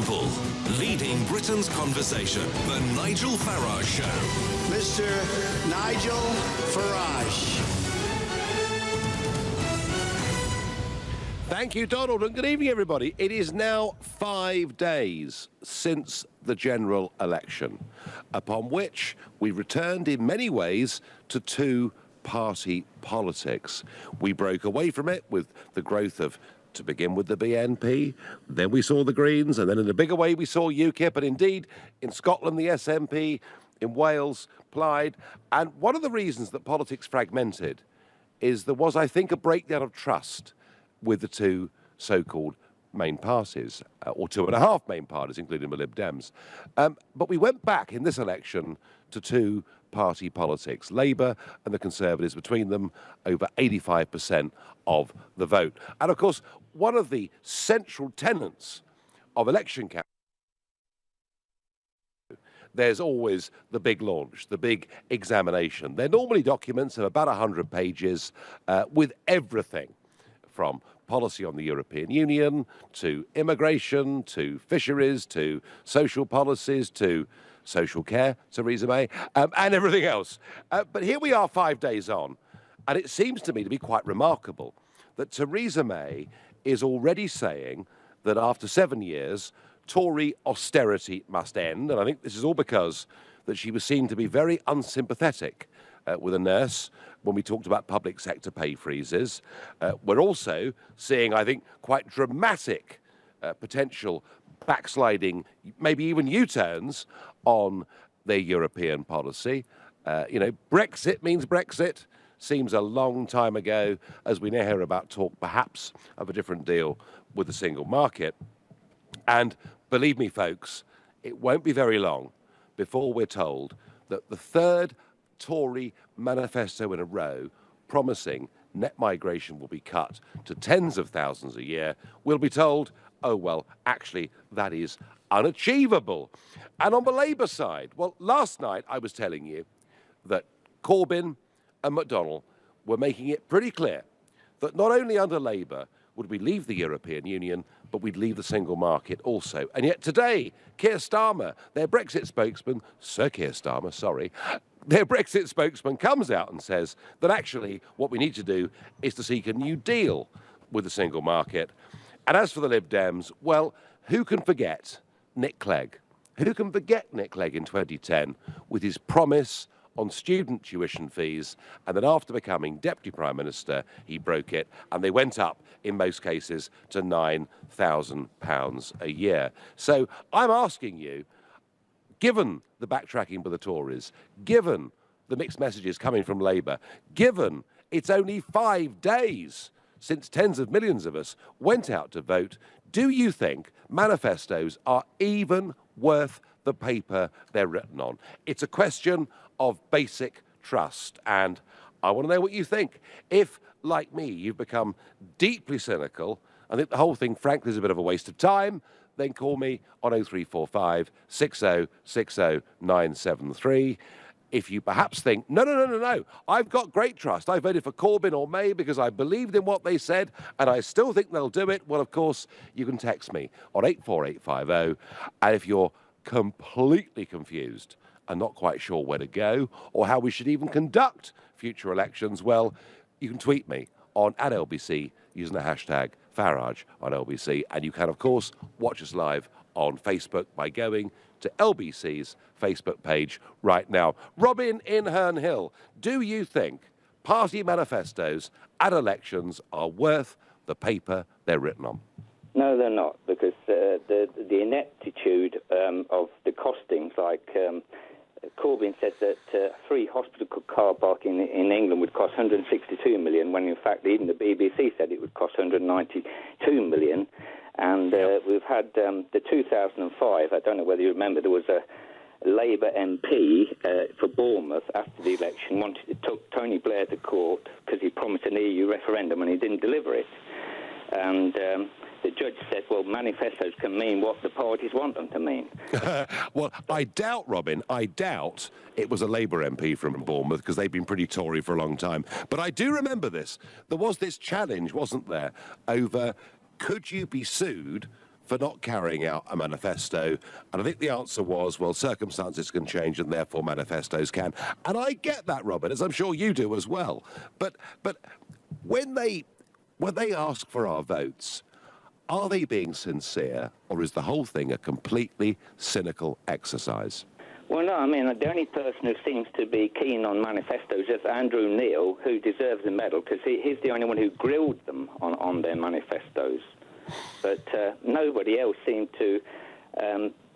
Simple. Leading Britain's conversation. The Nigel Farage Show. Mr. Nigel Farage. Thank you, Donald, and good evening, everybody. It is now 5 days since the general election, upon which we returned in many ways to two-party politics. We broke away from it with the growth of, to begin with, the BNP, then we saw the Greens, and then in a bigger way we saw UKIP, and indeed in Scotland the SNP, in Wales Plaid. And one of the reasons that politics fragmented is there was, I think, a breakdown of trust with the two so-called main parties, or two and a half main parties, including the Lib Dems. But we went back in this election to two-party politics. Labour and the Conservatives, between them, over 85% of the vote. And of course, one of the central tenets of election campaigns, there's always the big launch, the big examination. They're normally documents of about 100 pages with everything from policy on the European Union, to immigration, to fisheries, to social policies, to social care, Theresa May, and everything else. But here we are 5 days on, and it seems to me to be quite remarkable that Theresa May is already saying that after 7 years, Tory austerity must end. And I think this is all because that she was seen to be very unsympathetic with a nurse when we talked about public sector pay freezes. We're also seeing, I think, quite dramatic potential backsliding, maybe even U-turns on their European policy. Brexit means Brexit. Seems a long time ago, as we now hear about talk perhaps of a different deal with the single market. And believe me, folks, it won't be very long before we're told that the third Tory manifesto in a row promising net migration will be cut to tens of thousands a year, we'll be told, oh, well, actually, that is unachievable. And on the Labour side, well, last night I was telling you that Corbyn and McDonnell were making it pretty clear that not only under Labour would we leave the European Union, but we'd leave the single market also. And yet today, Keir Starmer, their Brexit spokesman, Sir Keir Starmer, sorry, their Brexit spokesman comes out and says that actually what we need to do is to seek a new deal with the single market. And as for the Lib Dems, well, who can forget Nick Clegg? Who can forget Nick Clegg in 2010 with his promise on student tuition fees, and then after becoming Deputy Prime Minister, he broke it, and they went up, in most cases, to £9,000 a year. So I'm asking you, given the backtracking by the Tories, given the mixed messages coming from Labour, given it's only 5 days since tens of millions of us went out to vote, do you think manifestos are even worth the paper they're written on? It's a question of basic trust, and I want to know what you think. If, like me, you've become deeply cynical and think the whole thing, frankly, is a bit of a waste of time, then call me on 0345 6060 973. If you perhaps think, no, I've got great trust. I voted for Corbyn or May because I believed in what they said and I still think they'll do it, well, of course, you can text me on 84850. And if you're completely confused and not quite sure where to go or how we should even conduct future elections, well, you can tweet me on @LBC using the hashtag Farage on LBC. And you can, of course, watch us live on Facebook by going to LBC's Facebook page right now. Robin in Herne Hill, do you think party manifestos at elections are worth the paper they're written on? No, they're not, because the ineptitude of the costings, like Corbyn said that free hospital car parking in England would cost 162 million, when in fact even the BBC said it would cost 192 million. And we've had the 2005, I don't know whether you remember, there was a Labour MP for Bournemouth after the election took Tony Blair to court because he promised an EU referendum and he didn't deliver it. And the judge said, well, manifestos can mean what the parties want them to mean. Well, I doubt, Robin, it was a Labour MP from Bournemouth, because they've been pretty Tory for a long time. But I do remember this. There was this challenge, wasn't there, over could you be sued for not carrying out a manifesto? And I think the answer was, well, circumstances can change and therefore manifestos can. And I get that, Robin, as I'm sure you do as well. But when they ask for our votes, are they being sincere, or is the whole thing a completely cynical exercise? Well, no, I mean, the only person who seems to be keen on manifestos is Andrew Neil, who deserves a medal, because he's the only one who grilled them on their manifestos. But nobody else seemed to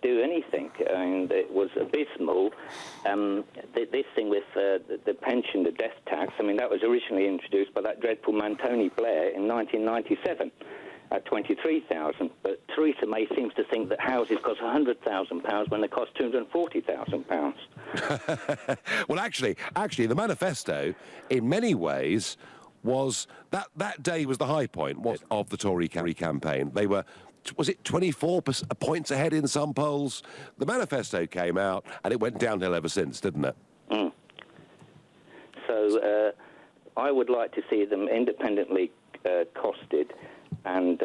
do anything. I mean, it was abysmal. This thing with the pension, the death tax, I mean, that was originally introduced by that dreadful man Tony Blair in 1997. At 23,000, but Theresa May seems to think that houses cost £100,000 when they cost £240,000. Well, actually, the manifesto, in many ways, was that day was the high point of the Tory campaign. They were, was it 24 points ahead in some polls? The manifesto came out, and it went downhill ever since, didn't it? Mm. So I would like to see them independently costed, and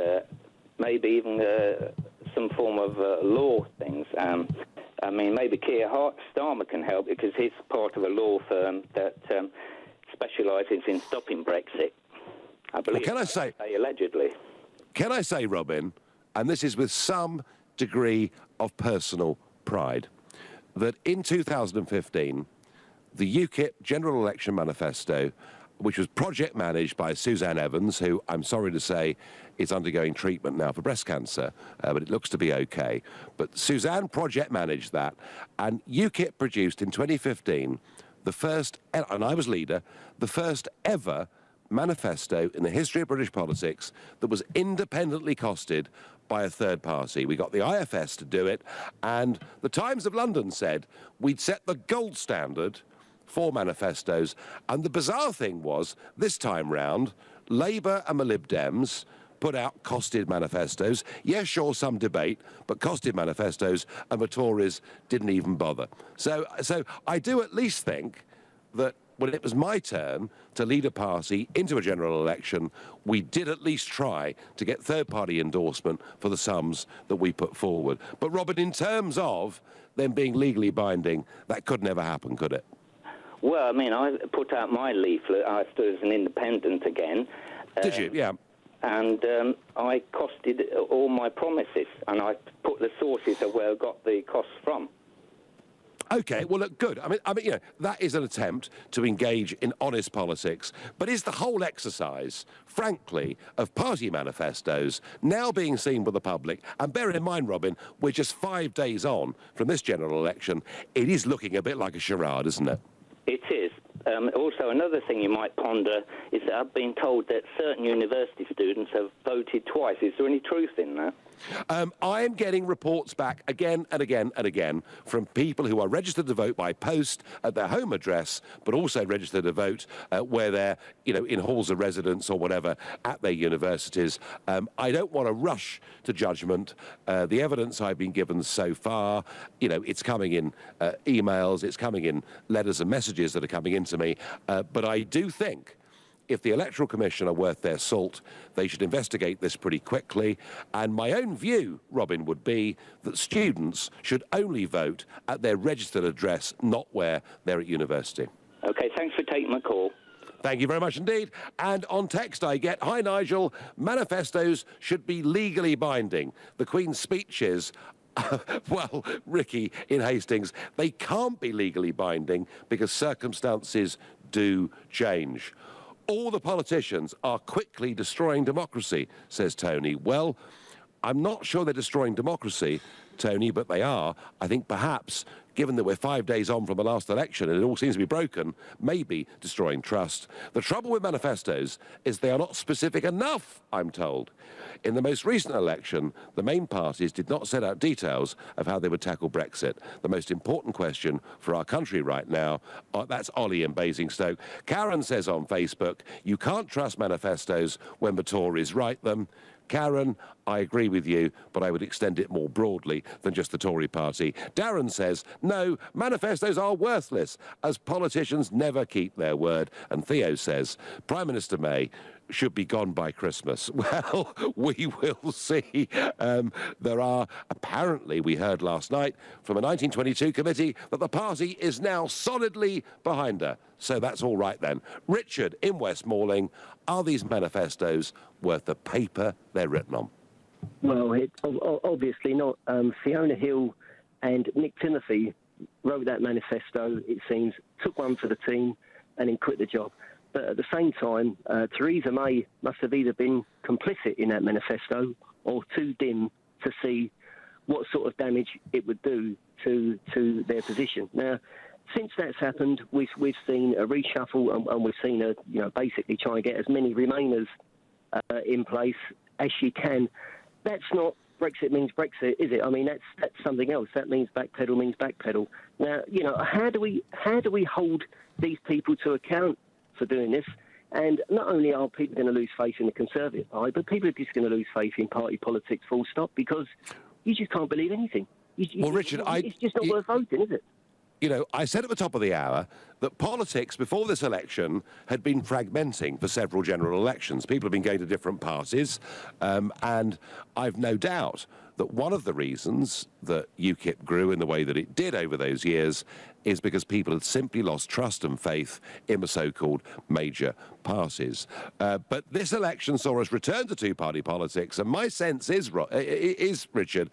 maybe even some form of law things. I mean, maybe Keir Starmer can help, because he's part of a law firm that specialises in stopping Brexit. I believe. Well, can I say, allegedly? Can I say, Robin, and this is with some degree of personal pride, that in 2015, the UKIP General Election Manifesto, which was project managed by Suzanne Evans, who I'm sorry to say is undergoing treatment now for breast cancer, but it looks to be okay. But Suzanne project managed that, and UKIP produced in 2015 the first, and I was leader, the first ever manifesto in the history of British politics that was independently costed by a third party. We got the IFS to do it, and the Times of London said we'd set the gold standard for manifestos. And the bizarre thing was, this time round, Labour and the Lib Dems put out costed manifestos. Yes, sure, some debate, but costed manifestos, and the Tories didn't even bother. So I do at least think that when it was my turn to lead a party into a general election, we did at least try to get third-party endorsement for the sums that we put forward. But, Robert, in terms of them being legally binding, that could never happen, could it? Well, I mean, I put out my leaflet. I stood as an independent again. Did you? Yeah. And I costed all my promises, and I put the sources of where I got the costs from. Okay, well, look, good. I mean, you know, that is an attempt to engage in honest politics. But is the whole exercise, frankly, of party manifestos now being seen by the public? And bear in mind, Robin, we're just 5 days on from this general election. It is looking a bit like a charade, isn't it? It is. Also, another thing you might ponder is that I've been told that certain university students have voted twice. Is there any truth in that? I am getting reports back again and again and again from people who are registered to vote by post at their home address, but also registered to vote where they're, you know, in halls of residence or whatever at their universities. I don't want to rush to judgment. The evidence I've been given so far, you know, it's coming in emails, it's coming in letters and messages that are coming into me. But I do think if the Electoral Commission are worth their salt, they should investigate this pretty quickly. And my own view, Robin, would be that students should only vote at their registered address, not where they're at university. OK, thanks for taking my call. Thank you very much indeed. And on text I get, hi Nigel, manifestos should be legally binding. The Queen's speeches, well, Ricky in Hastings, they can't be legally binding because circumstances do change. All the politicians are quickly destroying democracy, says Tony. Well, I'm not sure they're destroying democracy, Tony, but they are. I think perhaps, given that we're 5 days on from the last election and it all seems to be broken, maybe destroying trust. The trouble with manifestos is they are not specific enough, I'm told. In the most recent election, the main parties did not set out details of how they would tackle Brexit. The most important question for our country right now, that's Ollie in Basingstoke. Karen says on Facebook, you can't trust manifestos when the Tories write them. Karen, I agree with you, but I would extend it more broadly than just the Tory party. Darren says, no, manifestos are worthless, as politicians never keep their word. And Theo says, Prime Minister May should be gone by Christmas. Well, we will see. There are, apparently, we heard last night from a 1922 committee that the party is now solidly behind her. So that's all right then. Richard, in West Malling, are these manifestos worth the paper they're written on? Well, obviously not. Fiona Hill and Nick Timothy wrote that manifesto, it seems, took one for the team and then quit the job. But at the same time, Theresa May must have either been complicit in that manifesto or too dim to see what sort of damage it would do to their position. Now, since that's happened, we've seen a reshuffle and we've seen her, basically try and get as many Remainers in place as she can. That's not Brexit means Brexit, is it? I mean, that's something else. That means backpedal means backpedal. Now, how do we hold these people to account for doing this? And not only are people going to lose faith in the Conservative Party, but people are just going to lose faith in party politics, full stop, because you just can't believe anything. Well, Richard, it's just not worth voting, is it? I said at the top of the hour that politics before this election had been fragmenting for several general elections. People have been going to different parties, and I've no doubt that one of the reasons that UKIP grew in the way that it did over those years is because people had simply lost trust and faith in the so-called major parties. But this election saw us return to two-party politics, and my sense is Richard,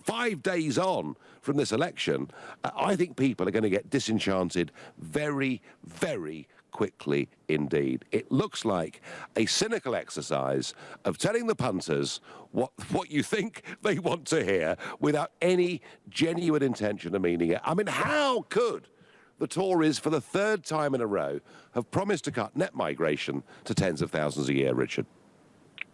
5 days on from this election, I think people are going to get disenchanted very, very quickly indeed. It looks like a cynical exercise of telling the punters what you think they want to hear without any genuine intention of meaning it. I mean, how could the Tories, for the third time in a row, have promised to cut net migration to tens of thousands a year, Richard?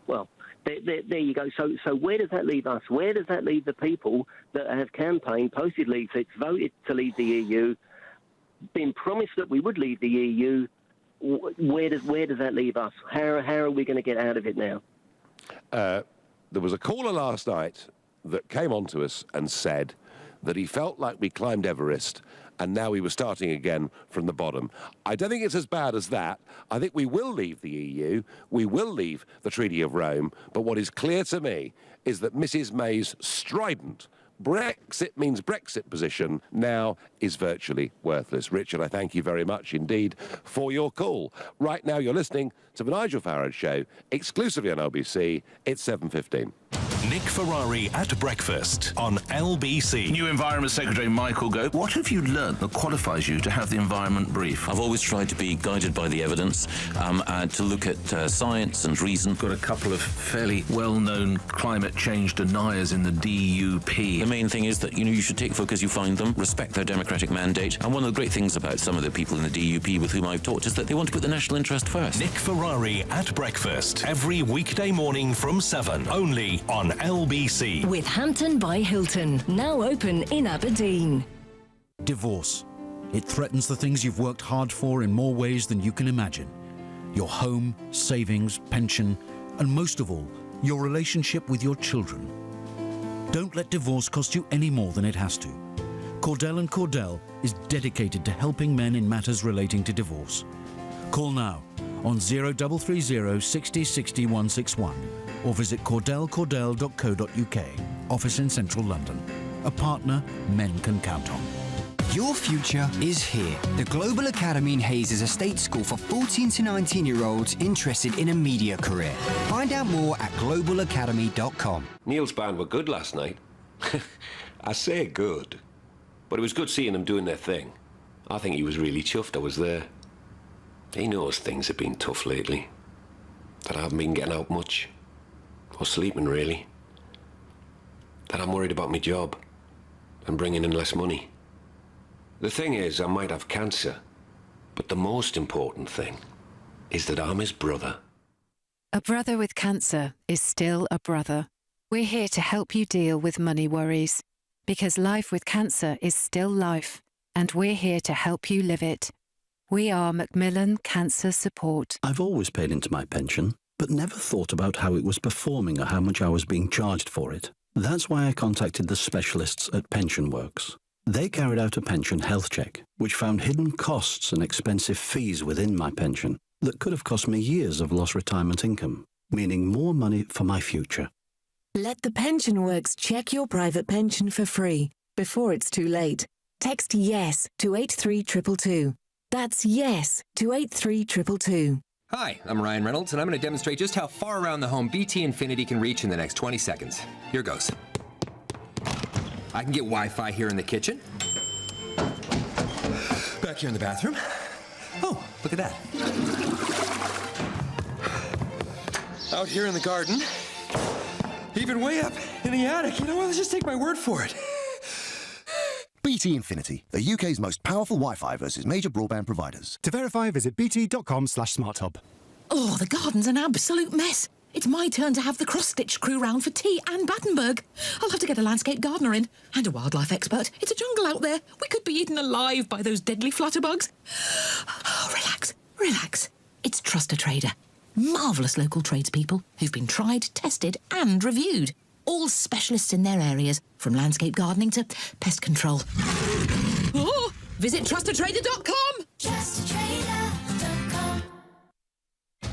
Well, there you go. So where does that leave us? Where does that leave the people that have campaigned, posted leaflets, voted to leave the EU, been promised that we would leave the EU? Where does that leave us? How are we going to get out of it now? There was a caller last night that came on to us and said that he felt like we climbed Everest and now we were starting again from the bottom. I don't think it's as bad as that. I think we will leave the EU, we will leave the Treaty of Rome, but what is clear to me is that Mrs May's strident Brexit means Brexit position now is virtually worthless. Richard, I thank you very much indeed for your call. Right now you're listening to the Nigel Farage Show, exclusively on LBC. It's 7:15. Nick Ferrari at breakfast on LBC. New Environment Secretary Michael Gove, what have you learnt that qualifies you to have the environment brief? I've always tried to be guided by the evidence and to look at science and reason. Got a couple of fairly well-known climate change deniers in the DUP. The main thing is that, you should take folk as you find them, respect their democratic mandate. And one of the great things about some of the people in the DUP with whom I've talked is that they want to put the national interest first. Nick Ferrari at breakfast, every weekday morning from 7, only on LBC. With Hampton by Hilton, now open in Aberdeen. Divorce. It threatens the things you've worked hard for in more ways than you can imagine. Your home, savings, pension, and most of all, your relationship with your children. Don't let divorce cost you any more than it has to. Cordell & Cordell is dedicated to helping men in matters relating to divorce. Call now on 0330 60 60 161 or visit cordellcordell.co.uk. Office in central London. A partner men can count on. Your future is here. The Global Academy in Hayes is a state school for 14 to 19-year-olds interested in a media career. Find out more at globalacademy.com. Neil's band were good last night. I say good, but it was good seeing them doing their thing. I think he was really chuffed I was there. He knows things have been tough lately, that I haven't been getting out much, or sleeping really, that I'm worried about my job and bringing in less money. The thing is, I might have cancer, but the most important thing is that I'm his brother. A brother with cancer is still a brother. We're here to help you deal with money worries, because life with cancer is still life, and we're here to help you live it. We are Macmillan Cancer Support. I've always paid into my pension, but never thought about how it was performing or how much I was being charged for it. That's why I contacted the specialists at Pension Works. They carried out a pension health check, which found hidden costs and expensive fees within my pension. that could have cost me years of lost retirement income, meaning more money for my future. Let the Pension Works check your private pension for free before it's too late. Text YES to 83222. That's YES to 83222. Hi, I'm Ryan Reynolds, and I'm going to demonstrate just how far around the home BT Infinity can reach in the next 20 seconds. Here goes. I can get Wi-Fi here in the kitchen. Back here in the bathroom. Oh, look at that. Out here in the garden. Even way up in the attic. You know what? Let's just take my word for it. BT Infinity, the UK's most powerful Wi-Fi versus major broadband providers. To verify, visit bt.com/smarthub. Oh, the garden's an absolute mess. It's my turn to have the cross-stitch crew round for tea and Battenberg. I'll have to get a landscape gardener in and a wildlife expert. It's a jungle out there. We could be eaten alive by those deadly flutterbugs. Oh, relax, relax. It's Trust a Trader. Marvellous local tradespeople who've been tried, tested and reviewed. All specialists in their areas, from landscape gardening to pest control. Oh, visit trustatrader.com. Trustatrader.com.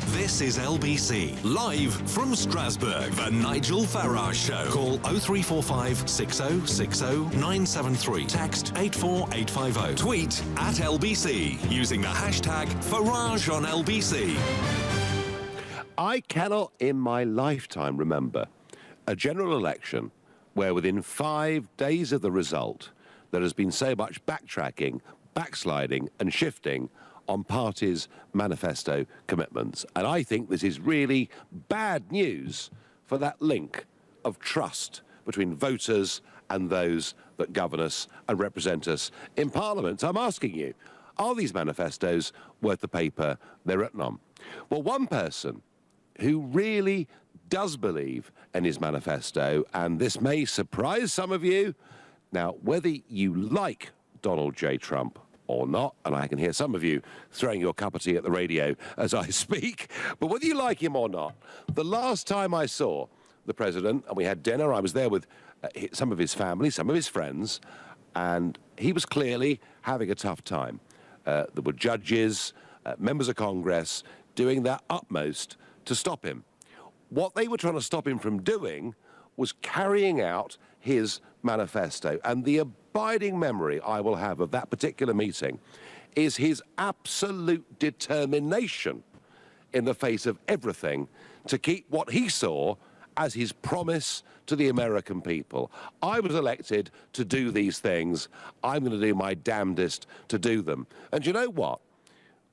This is LBC, live from Strasbourg, the Nigel Farage Show. Call 0345 6060 973. Text 84850. Tweet at LBC using the hashtag Farage on LBC. I cannot in my lifetime remember a general election where within 5 days of the result there has been so much backtracking, backsliding and shifting on parties' manifesto commitments. And I think this is really bad news for that link of trust between voters and those that govern us and represent us in Parliament. I'm asking you, are these manifestos worth the paper they're written on? Well, one person who really does believe in his manifesto, and this may surprise some of you. Now, whether you like Donald J. Trump or not, and I can hear some of you throwing your cup of tea at the radio as I speak, but whether you like him or not, the last time I saw the president, and we had dinner, I was there with some of his family, some of his friends, and he was clearly having a tough time. There were judges, members of Congress, doing their utmost to stop him. What they were trying to stop him from doing was carrying out his manifesto. And the abiding memory I will have of that particular meeting is his absolute determination in the face of everything to keep what he saw as his promise to the American people. I was elected to do these things. I'm going to do my damnedest to do them. And you know what?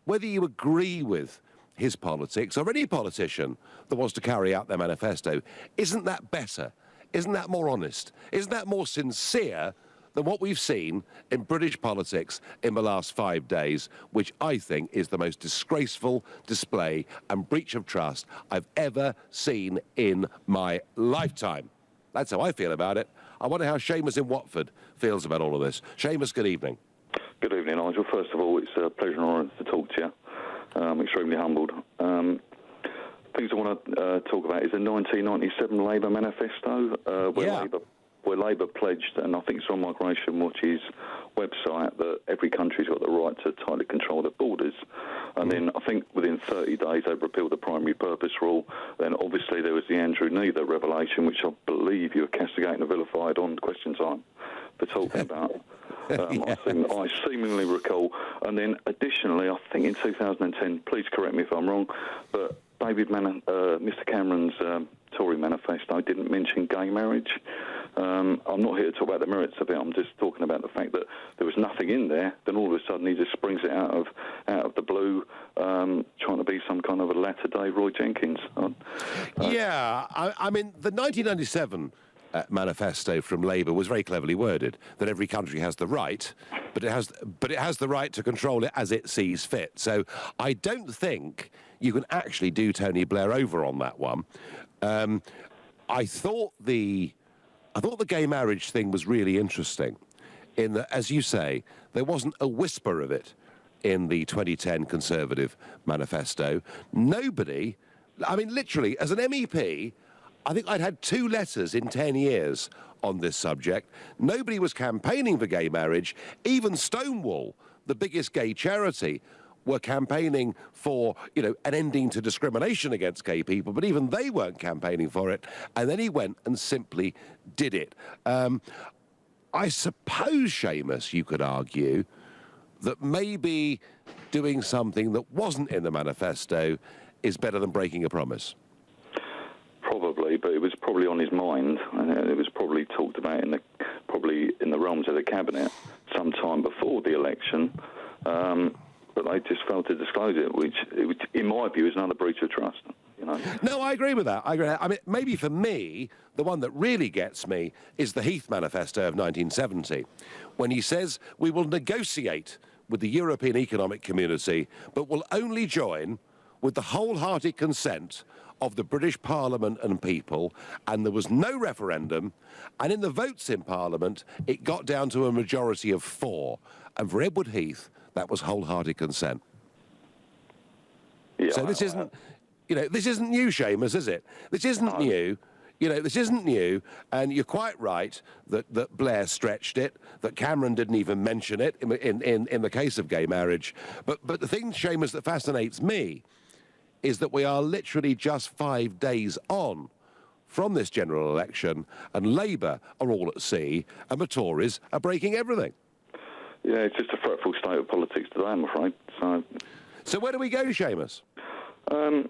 Whether you agree with his politics or any politician that wants to carry out their manifesto, isn't that better? Isn't that more honest? Isn't that more sincere than what we've seen in British politics in the last 5 days, which I think is the most disgraceful display and breach of trust I've ever seen in my lifetime? That's how I feel about it. I wonder how Seamus in Watford feels about all of this. Seamus, good evening. Good evening, Nigel. First of all, it's a pleasure and honour to talk to you. I'm extremely humbled. Things I want to talk about is the 1997 Labour manifesto, where Labour pledged, and I think it's on Migration Watch's website, that every country's got the right to tightly control their borders. And then I think within 30 days they repealed the primary purpose rule. Then obviously there was the Andrew Neither revelation, which I believe you were castigated and vilified on Question Time for talking about. I seemingly recall. And then additionally, I think in 2010, please correct me if I'm wrong, but Mr. Cameron's Tory manifesto didn't mention gay marriage. I'm not here to talk about the merits of it. I'm just talking about the fact that there was nothing in there. Then all of a sudden he just springs it out of the blue, trying to be some kind of a latter-day Roy Jenkins. Yeah, I mean, the 1997 manifesto from Labour was very cleverly worded, that every country has the right, but it has the right to control it as it sees fit. So I don't think you can actually do Tony Blair over on that one. I thought the gay marriage thing was really interesting, in that, as you say, there wasn't a whisper of it in the 2010 Conservative manifesto. Nobody, I mean, literally, as an MEP, I think I'd had 2 letters in 10 years on this subject. Nobody was campaigning for gay marriage. Even Stonewall, the biggest gay charity, were campaigning for, an ending to discrimination against gay people, but even they weren't campaigning for it. And then he went and simply did it. I suppose, Seamus, you could argue that maybe doing something that wasn't in the manifesto is better than breaking a promise. Probably, but it was probably on his mind, and it was probably talked about in the realms of the cabinet sometime before the election. But they just failed to disclose it, which, in my view, is another breach of trust. No, I agree with that. I mean, maybe for me, the one that really gets me is the Heath Manifesto of 1970, when he says we will negotiate with the European Economic Community, but will only join with the wholehearted consent of the British Parliament and people, and there was no referendum, and in the votes in Parliament, it got down to a majority of 4. And for Edward Heath, that was wholehearted consent. Yeah, so this isn't, this isn't new, Seamus, is it? This isn't new. This isn't new, and you're quite right that Blair stretched it, that Cameron didn't even mention it in the case of gay marriage. But the thing, Seamus, that fascinates me is that we are literally just 5 days on from this general election, and Labour are all at sea, and the Tories are breaking everything. Yeah, it's just a fretful state of politics today, I'm afraid. So where do we go, Seamus? Well,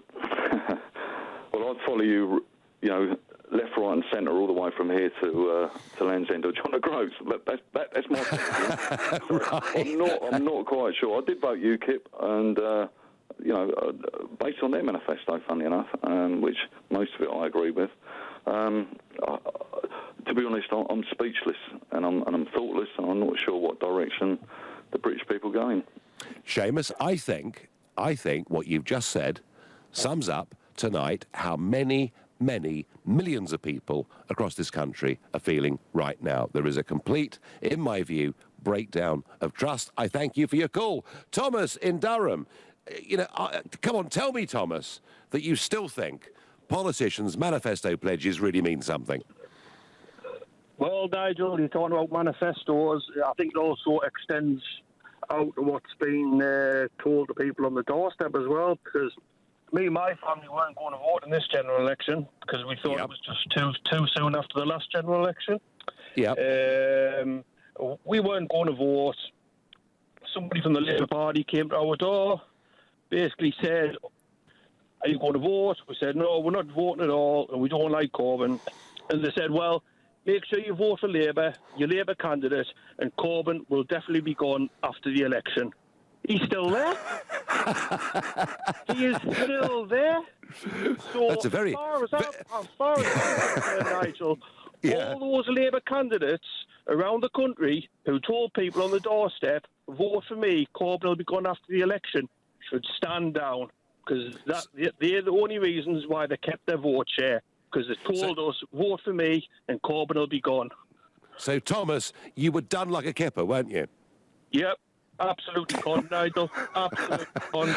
I'd follow you, left, right and centre all the way from here to Land's End or John O'Groats. That's my thinking. Right. I'm not quite sure. I did vote UKIP, and based on their manifesto, funny enough, which most of it I agree with. To be honest, I'm speechless and I'm thoughtless, and I'm not sure what direction the British people are going. Seamus, I think what you've just said sums up tonight how many millions of people across this country are feeling right now. There is a complete, in my view, breakdown of trust. I thank you for your call. Thomas in Durham, come on, tell me, Thomas, that you still think politicians' manifesto pledges really mean something. Well, Nigel, you're talking about manifestos. I think it also extends out to what's been told to people on the doorstep as well, because me and my family weren't going to vote in this general election because we thought it was just too soon after the last general election. Yeah. We weren't going to vote. Somebody from the Labour Party came to our door, basically said, "Are you going to vote?" We said, "No, we're not voting at all, and we don't like Corbyn." And they said, "Well, make sure you vote for Labour, your Labour candidate, and Corbyn will definitely be gone after the election." He's still there. He is still there. So That's a very... as far as I'm concerned, Nigel, all those Labour candidates around the country who told people on the doorstep, "Vote for me, Corbyn will be gone after the election," should stand down, because they're the only reasons why they kept their vote share, because they told us, "Vote for me and Corbyn will be gone." So, Thomas, you were done like a kipper, weren't you? Yep. Absolutely gone, Nigel. Absolutely gone.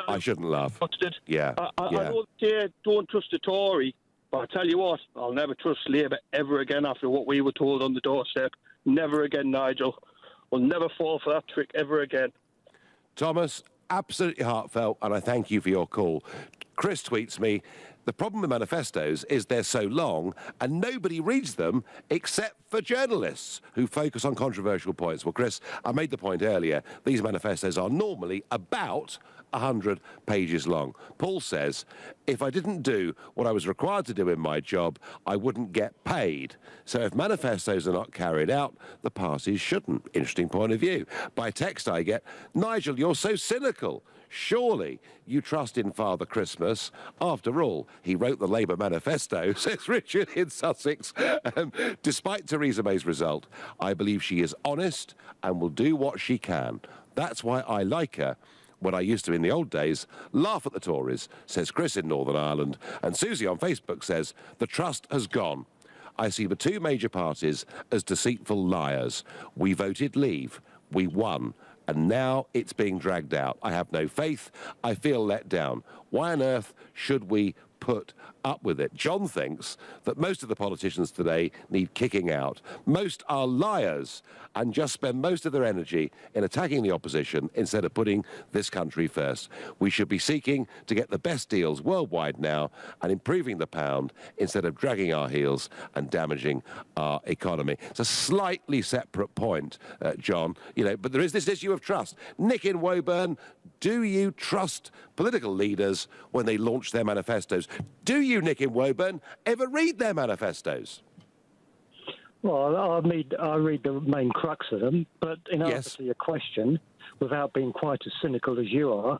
I shouldn't laugh. Yeah. I know they don't trust the Tory, but I tell you what, I'll never trust Labour ever again after what we were told on the doorstep. Never again, Nigel. We'll never fall for that trick ever again. Thomas, absolutely heartfelt, and I thank you for your call. Chris tweets me, "The problem with manifestos is they're so long and nobody reads them except for journalists who focus on controversial points." Well, Chris, I made the point earlier, these manifestos are normally about 100 pages long. Paul says, "If I didn't do what I was required to do in my job, I wouldn't get paid. So if manifestos are not carried out, the parties shouldn't." Interesting point of view. By text I get, "Nigel, you're so cynical. Surely you trust in Father Christmas. After all, he wrote the Labour manifesto," says Richard in Sussex. "Despite Theresa May's result, I believe she is honest and will do what she can. That's why I like her. When I used to, in the old days, laugh at the Tories," says Chris in Northern Ireland. And Susie on Facebook says, "The trust has gone. I see the two major parties as deceitful liars. We voted Leave. We won. And now it's being dragged out. I have no faith. I feel let down. Why on earth should we put up with it. John thinks that most of the politicians today need kicking out. Most are liars and just spend most of their energy in attacking the opposition instead of putting this country first. We should be seeking to get the best deals worldwide now and improving the pound instead of dragging our heels and damaging our economy. It's a slightly separate point, John, but there is this issue of trust. Nick in Woburn, do you trust political leaders when they launch their manifestos? Do you, Nick in Woburn, ever read their manifestos? Well, I read the main crux of them, but in answer to your question, without being quite as cynical as you are,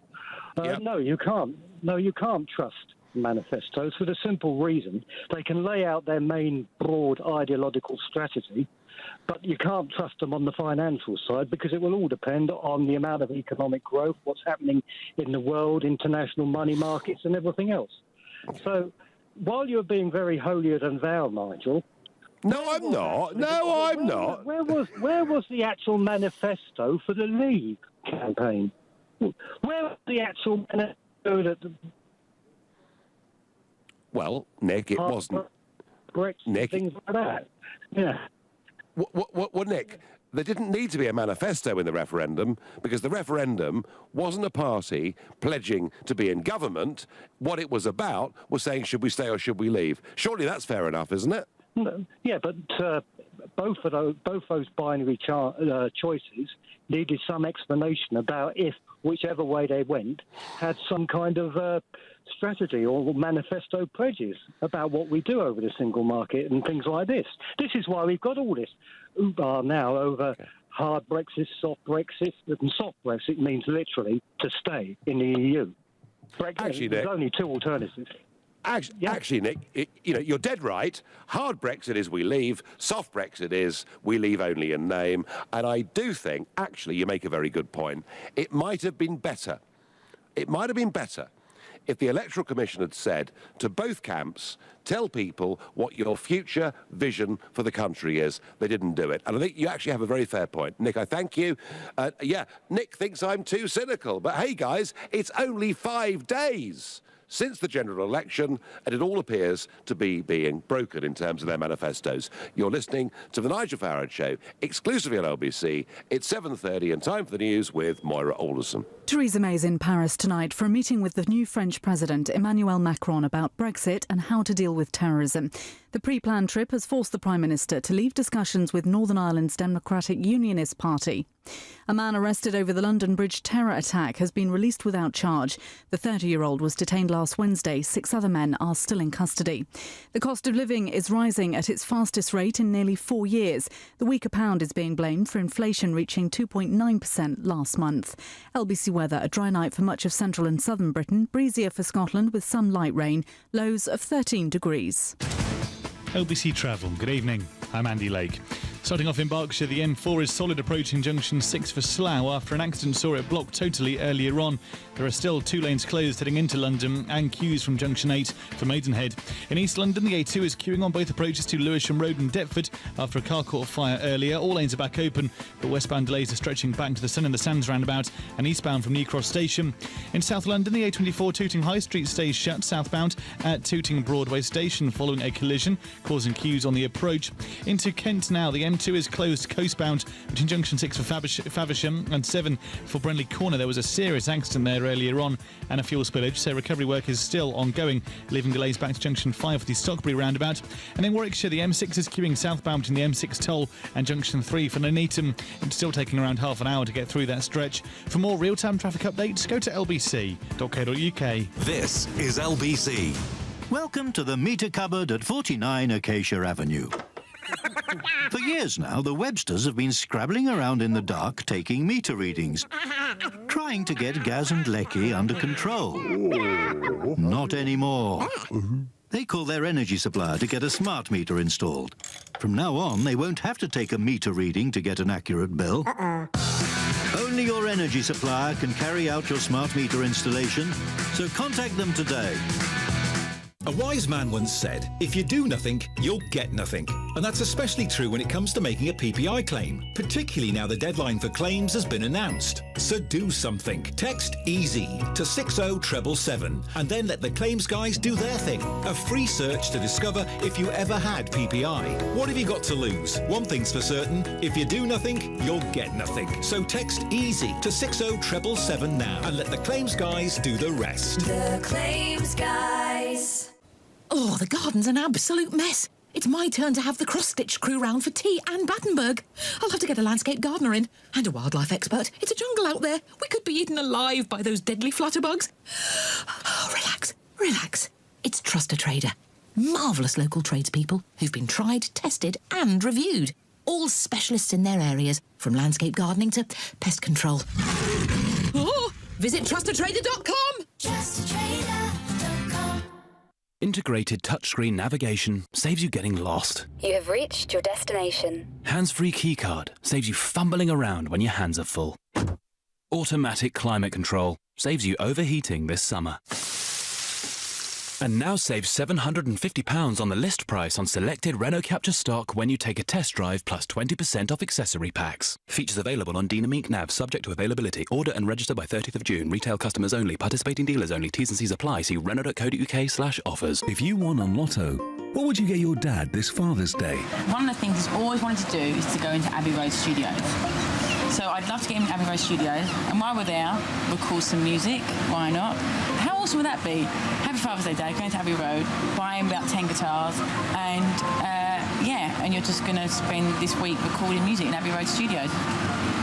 no, you can't. No, you can't trust manifestos for the simple reason they can lay out their main broad ideological strategy, but you can't trust them on the financial side because it will all depend on the amount of economic growth, what's happening in the world, international money markets and everything else. So while you're being very holier than thou, Nigel... No, I'm not. No, I'm not. Where was the actual manifesto for the Leave campaign? Where was the actual manifesto that... Well, Nick, it wasn't. Nick, things like that. Yeah. Well, Nick, there didn't need to be a manifesto in the referendum because the referendum wasn't a party pledging to be in government. What it was about was saying, should we stay or should we leave? Surely that's fair enough, isn't it? Yeah, but both those binary choices needed some explanation about if, whichever way they went, had some kind of strategy or manifesto pledges about what we do over the single market and things like this. This is why we've got all this now over hard Brexit, soft Brexit, and soft Brexit means literally to stay in the EU. Actually, there's only two alternatives. Actually, Nick, you're dead right. Hard Brexit is we leave. Soft Brexit is we leave only in name. And I do think, actually, you make a very good point. It might have been better. It might have been better if the Electoral Commission had said to both camps, tell people what your future vision for the country is. They didn't do it. And I think you actually have a very fair point. Nick, I thank you. Nick thinks I'm too cynical. But hey, guys, it's only 5 days since the general election, and it all appears to be being broken in terms of their manifestos. You're listening to The Nigel Farage Show, exclusively on LBC. It's 7:30 and time for the news with Moira Alderson. Theresa May's in Paris tonight for a meeting with the new French President Emmanuel Macron about Brexit and how to deal with terrorism. The pre-planned trip has forced the Prime Minister to leave discussions with Northern Ireland's Democratic Unionist Party. A man arrested over the London Bridge terror attack has been released without charge. The 30-year-old was detained last Wednesday. 6 other men are still in custody. The cost of living is rising at its fastest rate in nearly 4 years. The weaker pound is being blamed for inflation reaching 2.9% last month. LBC weather, a dry night for much of central and southern Britain, breezier for Scotland with some light rain, lows of 13 degrees. LBC Travel, good evening. I'm Andy Lake. Starting off in Berkshire, the M4 is solid approaching junction 6 for Slough after an accident saw it blocked totally earlier on. There are still 2 lanes closed heading into London and queues from junction 8 for Maidenhead. In East London, the A2 is queuing on both approaches to Lewisham Road and Deptford after a car caught fire earlier. All lanes are back open, but westbound delays are stretching back to the Sun and the Sands roundabout and eastbound from New Cross Station. In South London, the A24 Tooting High Street stays shut southbound at Tooting Broadway Station following a collision, causing queues on the approach. Into Kent now, the M2 is closed coastbound between junction 6 for Faversham and 7 for Brentley Corner. There was a serious accident there earlier on and a fuel spillage, so recovery work is still ongoing, leaving delays back to junction 5 for the Stockbury roundabout. And in Warwickshire, the M6 is queuing southbound between the M6 toll and junction 3 for Nuneaton. It's still taking around half an hour to get through that stretch. For more real-time traffic updates, go to lbc.co.uk. This is LBC. Welcome to the meter cupboard at 49 Acacia Avenue. For years now, the Websters have been scrabbling around in the dark taking meter readings, trying to get Gaz and Lecky under control. Not anymore. They call their energy supplier to get a smart meter installed. From now on, they won't have to take a meter reading to get an accurate bill. Only your energy supplier can carry out your smart meter installation, so contact them today. A wise man once said, if you do nothing, you'll get nothing. And that's especially true when it comes to making a PPI claim, particularly now the deadline for claims has been announced. So do something. Text EASY to 60777 and then let the claims guys do their thing. A free search to discover if you ever had PPI. What have you got to lose? One thing's for certain, if you do nothing, you'll get nothing. So text EASY to 60777 now and let the claims guys do the rest. The Claims Guys. Oh, the garden's an absolute mess. It's my turn to have the cross-stitch crew round for tea and Battenberg. I'll have to get a landscape gardener in and a wildlife expert. It's a jungle out there. We could be eaten alive by those deadly flutterbugs. Oh, relax, relax. It's Trust a Trader. Marvellous local tradespeople who've been tried, tested and reviewed. All specialists in their areas, from landscape gardening to pest control. Oh, visit trustatrader.com. Trustatrader.com. Integrated touchscreen navigation saves you getting lost. You have reached your destination. Hands-free keycard saves you fumbling around when your hands are full. Automatic climate control saves you overheating this summer. And now save £750 on the list price on selected Renault Capture stock when you take a test drive plus 20% off accessory packs. Features available on Dynamique Nav, subject to availability. Order and register by 30th of June. Retail customers only. Participating dealers only. T's and C's apply. See Renault.co.uk/offers. If you won on Lotto, what would you get your dad this Father's Day? One of the things he's always wanted to do is to go into Abbey Road Studios. So I'd love to get him to Abbey Road Studios, and while we're there, record some music. Why not? How awesome would that be? Happy Father's Day, Dad. Going to Abbey Road, buying about 10 guitars, and yeah, and you're just going to spend this week recording music in Abbey Road Studios.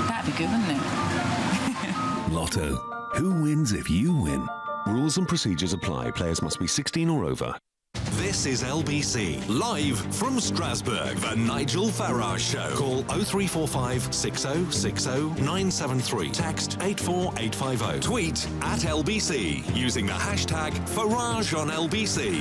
That'd be good, wouldn't it? Lotto. Who wins if you win? Rules and procedures apply. Players must be 16 or over. This is LBC, live from Strasbourg, the Nigel Farage Show. Call 0345 6060 973. Text 84850. Tweet at LBC using the hashtag Farage on LBC.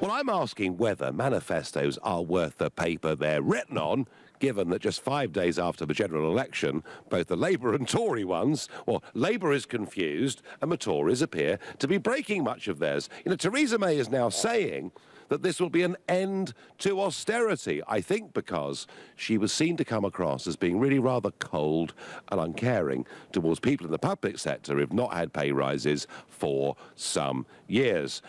Well, I'm asking whether manifestos are worth the paper they're written on, given that just 5 days after the general election, both the Labour and Tory ones, well, Labour is confused and the Tories appear to be breaking much of theirs. You know, Theresa May is now saying that this will be an end to austerity, I think because she was seen to come across as being really rather cold and uncaring towards people in the public sector who've not had pay rises for some years.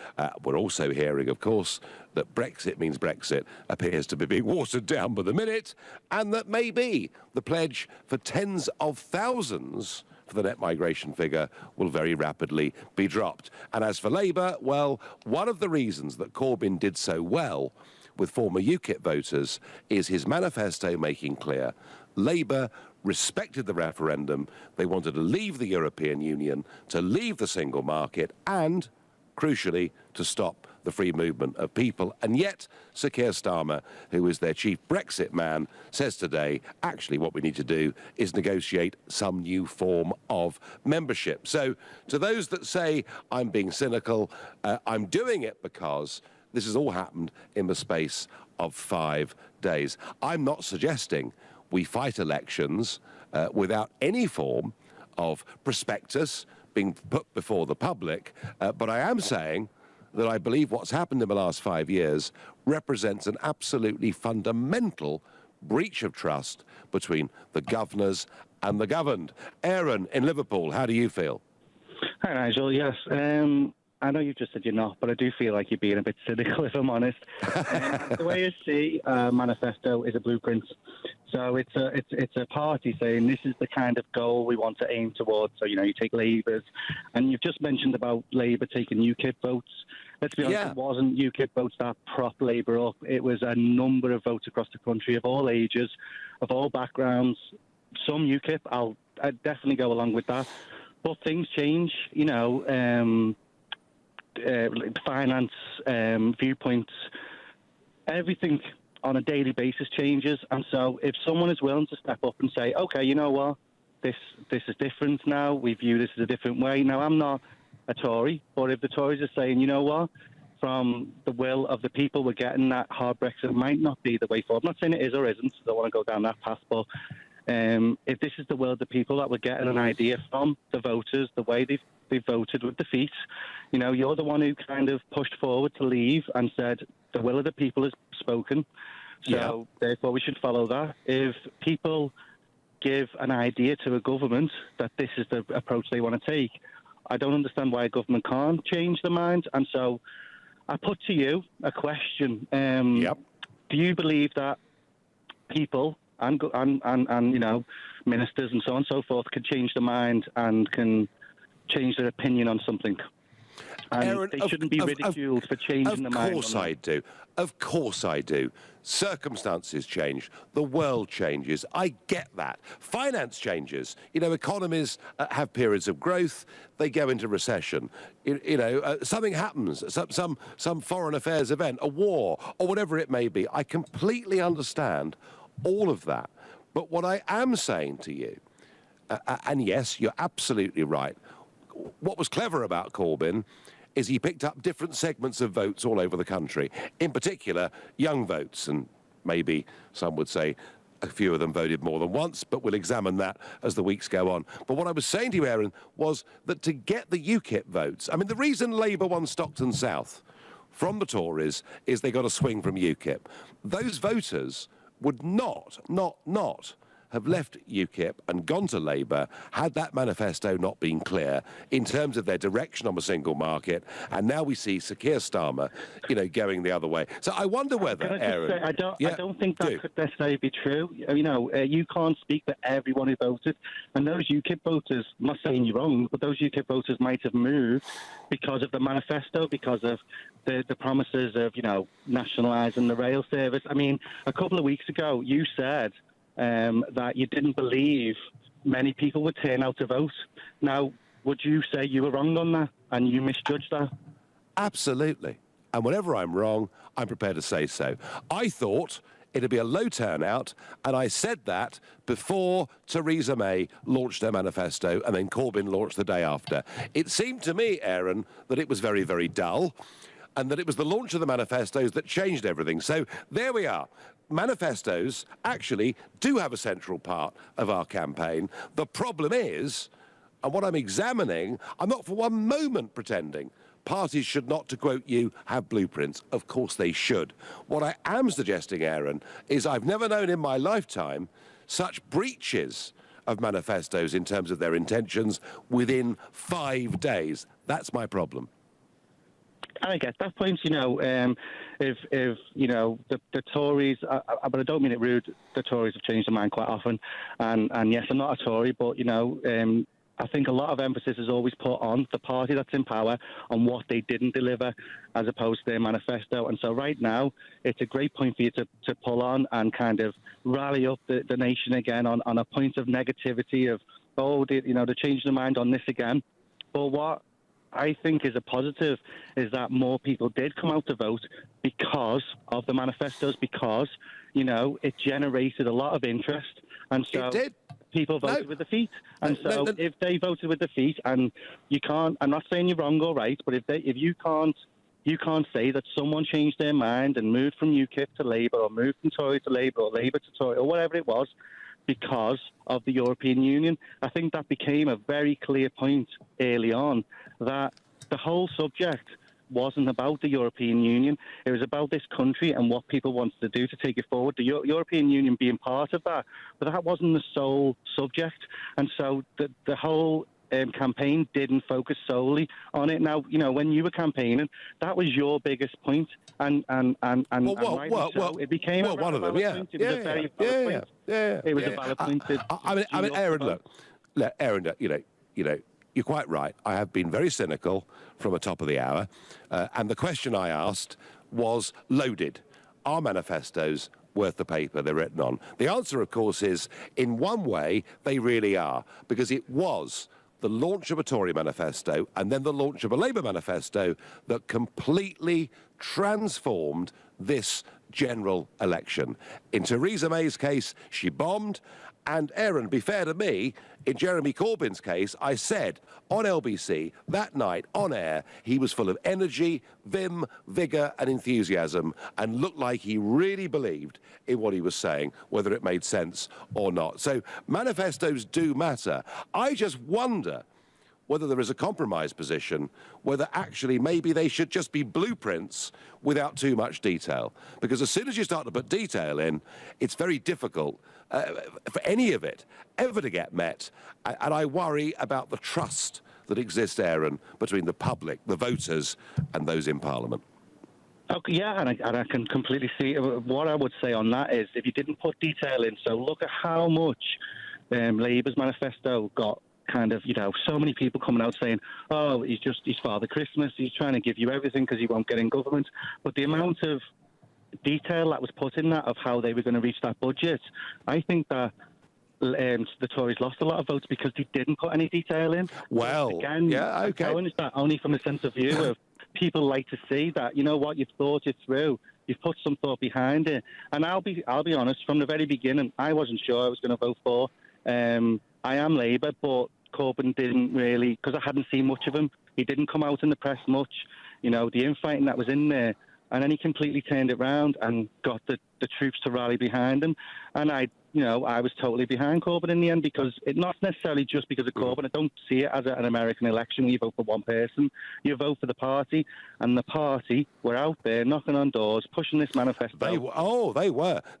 We're also hearing, of course, that Brexit means Brexit appears to be being watered down by the minute, and that maybe the pledge for tens of thousands for the net migration figure will very rapidly be dropped. And as for Labour, well, one of the reasons that Corbyn did so well with former UKIP voters is his manifesto making clear Labour respected the referendum. They wanted to leave the European Union, to leave the single market, and, crucially, to stop the free movement of people. And yet, Sir Keir Starmer, who is their chief Brexit man, says today, actually what we need to do is negotiate some new form of membership. So, to those that say I'm being cynical, I'm doing it because this has all happened in the space of 5 days. I'm not suggesting we fight elections without any form of prospectus being put before the public, but I am saying that I believe what's happened in the last 5 years represents an absolutely fundamental breach of trust between the governors and the governed. Aaron in Liverpool, how do you feel? Hi, Nigel. Yes, I know you just said you're not, but I do feel like you're being a bit cynical, if I'm honest. The way I see manifesto is a blueprint. So it's a party saying this is the kind of goal we want to aim towards. So, you know, you take Labour's, and you've just mentioned about Labour taking UKIP votes. Let's be honest, It wasn't UKIP votes that prop Labour up. It was a number of votes across the country of all ages, of all backgrounds. Some UKIP, I'd definitely go along with that. But things change, you know, finance, viewpoints, everything on a daily basis changes. And so if someone is willing to step up and say, okay, you know what, this is different now, we view this as a different way. Now, I'm not a Tory, but if the Tories are saying, you know what, from the will of the people, we're getting that hard Brexit might not be the way forward. I'm not saying it is or isn't, I don't want to go down that path, but if this is the will of the people that we're getting an idea from the voters, the way they've voted with defeat, you know, you're the one who kind of pushed forward to leave and said the will of the people is spoken. So therefore we should follow that. If people give an idea to a government that this is the approach they want to take, I don't understand why a government can't change their mind. And so I put to you a question. Do you believe that people and you know, ministers and so on and so forth can change their mind and can change their opinion on something? And Aaron, they shouldn't be ridiculed for changing their mind. Of course I do. Of course I do. Circumstances change. The world changes. I get that. Finance changes. You know, economies have periods of growth. They go into recession. You know, something happens. Some foreign affairs event, a war, or whatever it may be. I completely understand all of that. But what I am saying to you, and yes, you're absolutely right, what was clever about Corbyn is he picked up different segments of votes all over the country, in particular young votes, and maybe some would say a few of them voted more than once, but we'll examine that as the weeks go on. But what I was saying to you, Aaron, was that to get the UKIP votes, I mean, the reason Labour won Stockton South from the Tories is they got a swing from UKIP. Those voters would not have left UKIP and gone to Labour had that manifesto not been clear in terms of their direction on the single market. And now we see Sir Keir Starmer, you know, going the other way. So I wonder whether, Aaron... I don't think that could necessarily be true. You know, you can't speak for everyone who voted. And those UKIP voters, I'm not saying you're wrong, but those UKIP voters might have moved because of the manifesto, because of the promises of, you know, nationalising the rail service. I mean, a couple of weeks ago, you said that you didn't believe many people would turn out to vote. Now, would you say you were wrong on that and you misjudged that? Absolutely. And whenever I'm wrong, I'm prepared to say so. I thought it'd be a low turnout, and I said that before Theresa May launched her manifesto and then Corbyn launched the day after. It seemed to me, Aaron, that it was very, very dull, and that it was the launch of the manifestos that changed everything. So there we are. Manifestos actually do have a central part of our campaign. The problem is, and what I'm examining, I'm not for one moment pretending parties should not, to quote you, have blueprints. Of course they should. What I am suggesting, Aaron, is I've never known in my lifetime such breaches of manifestos in terms of their intentions within 5 days. That's my problem. I get that point, you know, if you know, the Tories, but I don't mean it rude, the Tories have changed their mind quite often, and yes, I'm not a Tory, but, you know, I think a lot of emphasis is always put on the party that's in power on what they didn't deliver as opposed to their manifesto. And so right now, it's a great point for you to pull on and kind of rally up the nation again on a point of negativity of, you know, they're changing their mind on this again. But what I think is a positive is that more people did come out to vote because of the manifestos, because, you know, it generated a lot of interest. And so it did. People voted with their feet. And so if they voted with their feet, and you can't, I'm not saying you're wrong or right, but if you can't say that someone changed their mind and moved from UKIP to Labour or moved from Tory to Labour or Labour to Tory or whatever it was because of the European Union. I think that became a very clear point early on that the whole subject wasn't about the European Union. It was about this country and what people wanted to do to take it forward. The European Union being part of that, but that wasn't the sole subject. And so the whole campaign didn't focus solely on it. Now, you know, when you were campaigning, that was your biggest point, and it became a valid point. It was a very valid point. It was a valid point. I mean, Aaron, look, Aaron, you know, you're quite right. I have been very cynical from the top of the hour, and the question I asked was loaded. Are manifestos worth the paper they're written on? The answer, of course, is in one way they really are, because it was the launch of a Tory manifesto and then the launch of a Labour manifesto that completely transformed this general election. In Theresa May's case, she bombed. And Aaron, be fair to me, in Jeremy Corbyn's case, I said on LBC that night on air, he was full of energy, vim, vigour and enthusiasm and looked like he really believed in what he was saying, whether it made sense or not. So manifestos do matter. I just wonder whether there is a compromise position, whether actually maybe they should just be blueprints without too much detail. Because as soon as you start to put detail in, it's very difficult for any of it ever to get met. And I worry about the trust that exists, Aaron, between the public, the voters, and those in Parliament. Okay, yeah, and I can completely see. What I would say on that is if you didn't put detail in, so look at how much Labour's manifesto got kind of, so many people coming out saying, oh, he's Father Christmas, he's trying to give you everything because he won't get in government. But the amount of detail that was put in that of how they were going to reach that budget, I think that the Tories lost a lot of votes because they didn't put any detail in. Well, again, yeah, okay. I'm going that only from a sense of view of people like to see that, you know what, you've thought it through. You've put some thought behind it. And I'll be honest, from the very beginning, I wasn't sure I was going to vote for. I am Labour, but Corbyn didn't really, because I hadn't seen much of him. He didn't come out in the press much. The infighting that was in there. And then he completely turned it round and got the troops to rally behind him. And I was totally behind Corbyn in the end because not necessarily just because of Corbyn. I don't see it as an American election where you vote for one person. You vote for the party. And the party were out there knocking on doors, pushing this manifesto. They were.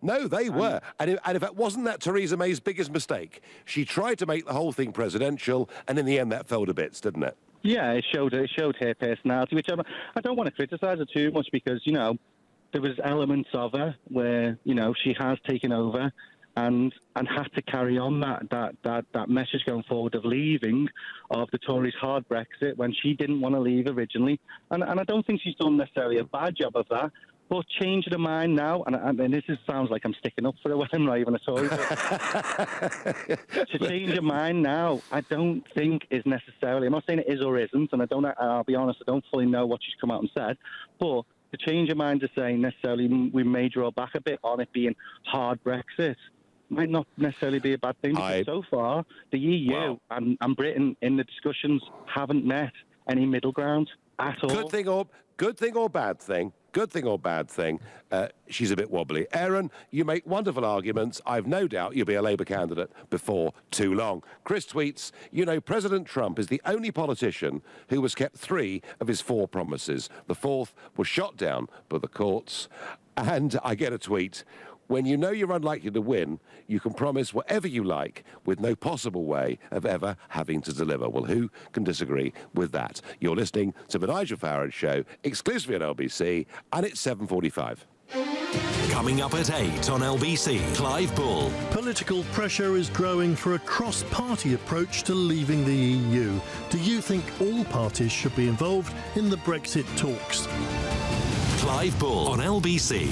No, they were. And if it wasn't that Theresa May's biggest mistake, she tried to make the whole thing presidential, and in the end that fell to bits, didn't it? Yeah, it showed her personality, which I don't want to criticise her too much because, there was elements of her where, she has taken over and had to carry on that message going forward of leaving, of the Tories' hard Brexit when she didn't want to leave originally. And I don't think she's done necessarily a bad job of that. But changing her mind now, and this sounds like I'm sticking up for her when I'm not even a Tory, but to change her mind now, I don't think is necessarily, I'm not saying it is or isn't, and I'll be honest, I don't fully know what she's come out and said, but to change her mind to say necessarily we may draw back a bit on it being hard Brexit might not necessarily be a bad thing, because so far the EU and Britain in the discussions haven't met any middle ground at all. Good thing or bad thing? Good thing or bad thing, she's a bit wobbly. Aaron, you make wonderful arguments. I've no doubt you'll be a Labour candidate before too long. Chris tweets, President Trump is the only politician who has kept 3 of his 4 promises. The 4th was shot down by the courts. And I get a tweet, when you know you're unlikely to win, you can promise whatever you like with no possible way of ever having to deliver. Well, who can disagree with that? You're listening to the Nigel Farage Show, exclusively on LBC, and it's 7:45. Coming up at 8 on LBC, Clive Bull. Political pressure is growing for a cross-party approach to leaving the EU. Do you think all parties should be involved in the Brexit talks? Clive Bull on LBC.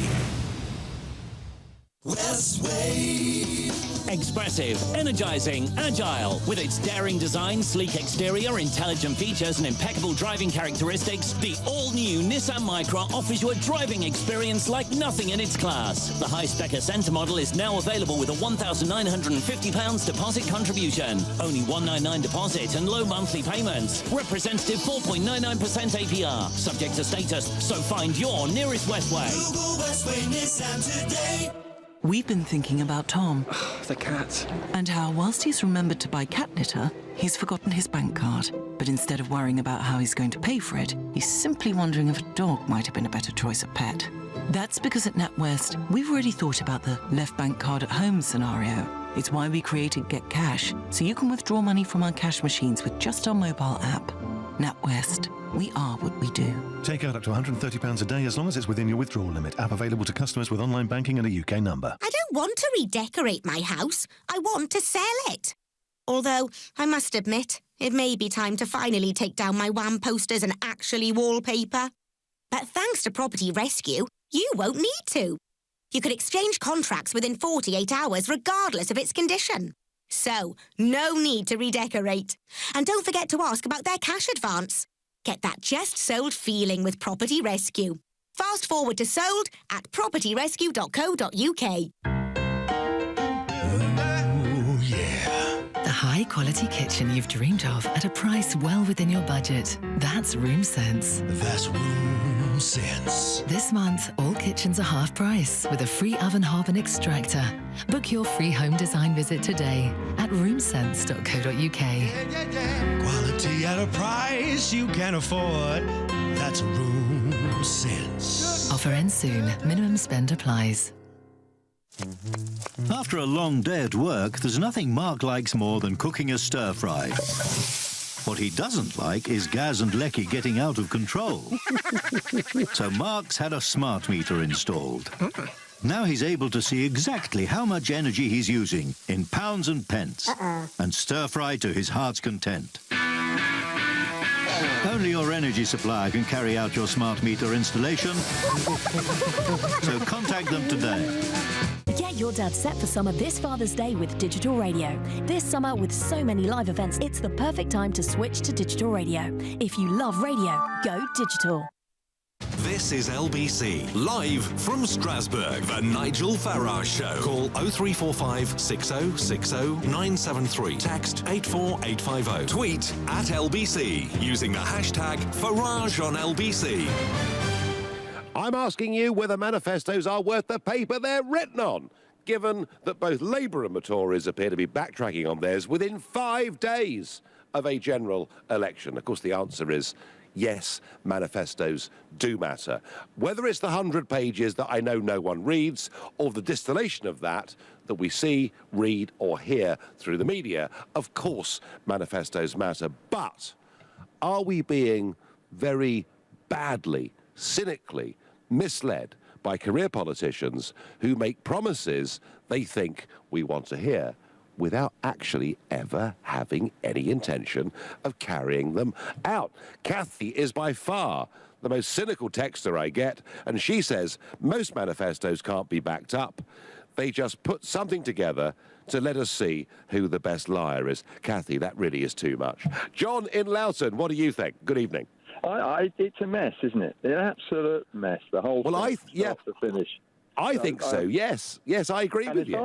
Westway. Expressive, energizing, agile. With its daring design, sleek exterior, intelligent features and impeccable driving characteristics, the all-new Nissan Micra offers you a driving experience like nothing in its class. The high-spec Ascenta model is now available with a £1,950 deposit contribution. Only $199 deposit and low monthly payments. Representative 4.99% APR. Subject to status, so find your nearest Westway. Google Westway Nissan today. We've been thinking about Tom. The cat. And how, whilst he's remembered to buy cat litter, he's forgotten his bank card. But instead of worrying about how he's going to pay for it, he's simply wondering if a dog might have been a better choice of pet. That's because at NatWest, we've already thought about the left bank card at home scenario. It's why we created Get Cash, so you can withdraw money from our cash machines with just our mobile app. NatWest. We are what we do. Take out up to £130 a day as long as it's within your withdrawal limit. App available to customers with online banking and a UK number. I don't want to redecorate my house. I want to sell it. Although, I must admit, it may be time to finally take down my WAM posters and actually wallpaper. But thanks to Property Rescue, you won't need to. You could exchange contracts within 48 hours regardless of its condition. So, no need to redecorate. And don't forget to ask about their cash advance. Get that just sold feeling with Property Rescue. Fast forward to sold at propertyrescue.co.uk. The high-quality kitchen you've dreamed of at a price well within your budget. That's Room Sense. That's Room Sense. This month, all kitchens are half price with a free oven hob and extractor. Book your free home design visit today at roomsense.co.uk. Quality at a price you can afford. That's Room Sense. Offer ends soon. Minimum spend applies. After a long day at work, there's nothing Mark likes more than cooking a stir-fry. What he doesn't like is Gaz and Lecky getting out of control. So Mark's had a smart meter installed. Now he's able to see exactly how much energy he's using in pounds and pence and stir-fry to his heart's content. Only your energy supplier can carry out your smart meter installation, so contact them today. Get your dad set for summer this Father's Day with digital radio. This summer, with so many live events, it's the perfect time to switch to digital radio. If you love radio, go digital. This is LBC, live from Strasbourg, the Nigel Farage Show. Call 0345 6060 973. Text 84850. Tweet at LBC using the hashtag Farage on LBC. I'm asking you whether manifestos are worth the paper they're written on, given that both Labour and the Tories appear to be backtracking on theirs within 5 days of a general election. Of course, the answer is yes, manifestos do matter. Whether it's the 100 pages that I know no one reads, or the distillation of that we see, read, or hear through the media, of course manifestos matter. But are we being very badly, cynically misled by career politicians who make promises they think we want to hear without actually ever having any intention of carrying them out? Kathy is by far the most cynical texter I get, and she says most manifestos can't be backed up. They just put something together to let us see who the best liar is. Kathy, that really is too much. John in Loughton, what do you think? Good evening. It's a mess, isn't it? An absolute mess. The whole thing, start to finish. I think so. Yes, I agree with you.